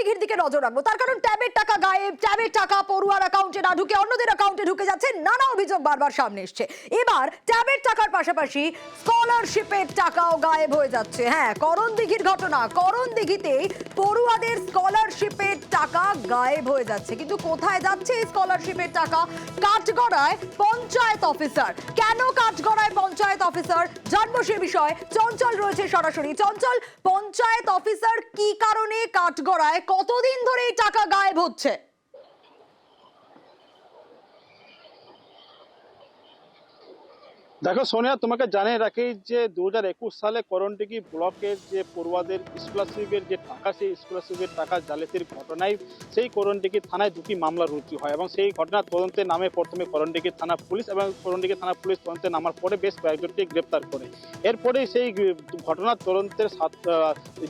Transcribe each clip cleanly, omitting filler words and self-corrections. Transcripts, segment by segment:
দিঘির দিকে নজর রাখবো, তার কারণ ট্যাবের টাকা গায়েব, ট্যাবের টাকা পড়ুয়ার অ্যাকাউন্টে না ঢুকে অন্যদের অ্যাকাউন্টে ঢুকে যাচ্ছে, নানা অভিযোগ বারবার সামনে এসছে। এবার ট্যাবের টাকার পাশাপাশি স্কলারশিপের টাকাও গায়েব হয়ে যাচ্ছে। হ্যাঁ, করণদিঘির ঘটনা, করণদিঘিতেই পড়ুয়াদের স্কলারশিপের টাকা গায়েব হয়ে যাচ্ছে। কিন্তু কোথায় যাচ্ছে এই স্কলারশিপের টাকা? কাঠগড়ায় পঞ্চায়েত অফিসার। কেন কাঠগড়ায় পঞ্চায়েত অফিসার, জানবো সে বিষয়ে। চঞ্চল রয়েছে সরাসরি। চঞ্চল, পঞ্চায়েত অফিসার কি কারণে কাঠগড়ায়, কতদিন ধরে এই টাকা গায়েব হচ্ছে? দেখো সোনিয়া, তোমাকে জানিয়ে রাখি যে 2021 সালে করণদিঘি ব্লকের যে পড়ুয়াদের স্কলারশিপের যে টাকা, সেই স্কলারশিপের টাকা জালিয়াতির ঘটনায় সেই করণদিঘি থানায় দুটি মামলা রুজু হয় এবং সেই ঘটনার তদন্তে নামে প্রথমে করণদিঘি থানা পুলিশ এবং করণদিঘি থানা পুলিশ তদন্তে নামার পরে বেশ কয়েকজনকে গ্রেপ্তার করে। এরপরে সেই ঘটনার তদন্তের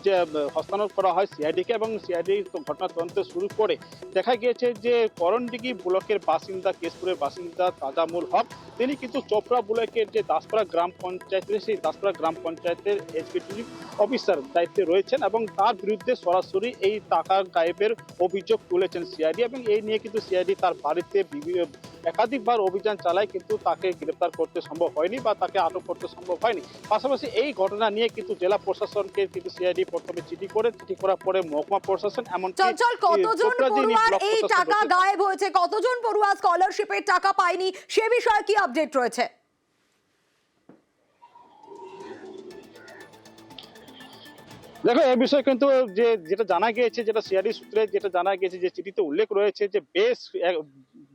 যে হস্তান্তর করা হয় সিআইডিকে এবং সিআইডি ঘটনার তদন্ত শুরু করে দেখা গিয়েছে যে করণদিঘি ব্লকের বাসিন্দা, কেশপুরের বাসিন্দা তাজামুল হক, তিনি কিন্তু চোপড়া ব্লকের যে দাসপাড়া গ্রাম পঞ্চায়েতের সেই দাসপাড়া গ্রাম পঞ্চায়েতের এক্সিকিউটিভ অফিসার দায়িত্বে রয়েছেন এবং তার বিরুদ্ধে সরাসরি এই টাকা গায়েবের অভিযোগ তুলেছেন সিআইডি এবং এই নিয়ে কিন্তু সিআইডি তার বাড়িতে একাধিকবার অভিযান চালায়, কিন্তু তাকে গ্রেপ্তার করতে সম্ভব হয়নি বা তাকে আটক করতে সম্ভব হয়নি। পাশাপাশি এই ঘটনা নিয়ে কিন্তু জেলা প্রশাসনকে কিন্তু সিআইডি প্রথমে চিঠি করার পরে মহকুমা প্রশাসন, এমনকি চঞ্চল, কতজন পড়ুয়ার এই টাকা গায়েব হয়েছে, কতজন পড়ুয়া স্কলারশিপের টাকা পায়নি, সে বিষয়ে কি আপডেট রয়েছে? দেখো, এই বিষয়ে কিন্তু যেটা জানা গিয়েছে, যেটা সিআইডি সূত্রে যেটা জানা গিয়েছে, যে চিঠিতে উল্লেখ রয়েছে যে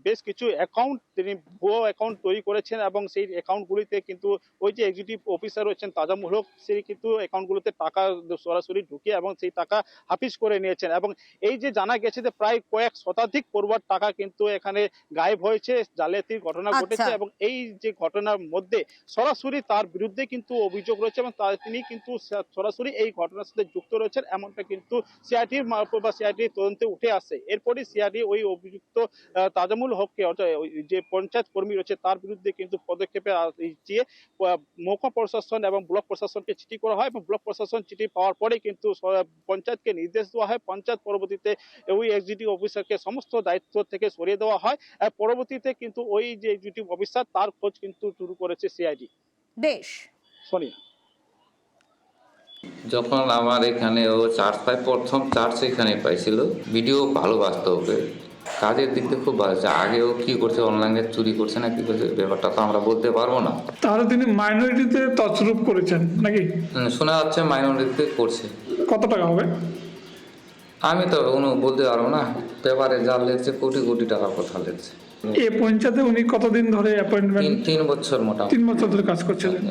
বেশ কিছু অ্যাকাউন্ট তিনি ভুয়ো অ্যাকাউন্ট তৈরি করেছেন এবং সেই অ্যাকাউন্টগুলিতে কিন্তু ওই যে এক্সিকিউটিভ অফিসার রয়েছেন তাজামুল হক, সেই কিন্তু অ্যাকাউন্টগুলোতে টাকা সরাসরি ঢুকিয়ে এবং সেই টাকা হাফিজ করে নিয়েছেন। এবং এই যে জানা গেছে যে প্রায় কয়েক শতাধিক পড়ুয়ার টাকা কিন্তু এখানে গায়েব হয়েছে, জালিয়াতির ঘটনা ঘটেছে এবং এই যে ঘটনার মধ্যে সরাসরি তার বিরুদ্ধে কিন্তু অভিযোগ রয়েছে এবং তিনি কিন্তু সরাসরি এই ঘটনার সাথে যুক্ত রয়েছেন, এমনটা কিন্তু সিআইডির মারফত বা সিআইডির তদন্তে উঠে আসে। এরপরই সিআইডি ওই অভিযুক্ত তাজামুল হককে, যে পঞ্চায়েত কর্মী রয়েছে তার বিরুদ্ধে কিন্তু পদক্ষেপে চেয়ে মহকুমা প্রশাসন এবং ব্লক প্রশাসনকে চিঠি করা হয় এবং ব্লক প্রশাসন চিঠি পাওয়ার পরে কিন্তু পঞ্চায়েতকে নির্দেশ দেওয়া হয়। পঞ্চায়েত পরবর্তীতে ওই এক্সিকিউটিভ অফিসারকে সমস্ত দায়িত্ব থেকে সরিয়ে দেওয়া হয়। পরবর্তীতে কিন্তু ওই যে এক্সিকিউটিভ অফিসার তার খোঁজ কিন্তু শুরু করেছে সিআইডি। বেশ, সোনিয়া, যখন আমার এখানে ও চার্জ পায়, প্রথম চার্জ এখানে পাইছিল, ভিডিও ভালো বাস্তবে কাজের দিক দিয়ে খুব ভালো। আগেও কি করছে, অনলাইনে চুরি করছে না কি করছে, ব্যাপারটা তো আমরা বলতে পারবো না। তাহলে তিনি মাইনরিটিতে তছরূপ করেছেন নাকি? শোনা যাচ্ছে মাইনরিটিতে করছে। কত টাকা হবে? আমি তো বলতে পারবো না, পেপারে যা লেগছে কোটি কোটি টাকার কথা লেগছে। এই পঞ্চায়েতে উনি কতদিন ধরে অ্যাপয়েন্টমেন্ট? 3 বছর মোটামুটি। 3 বছর ধরে কাজ করছিলেন।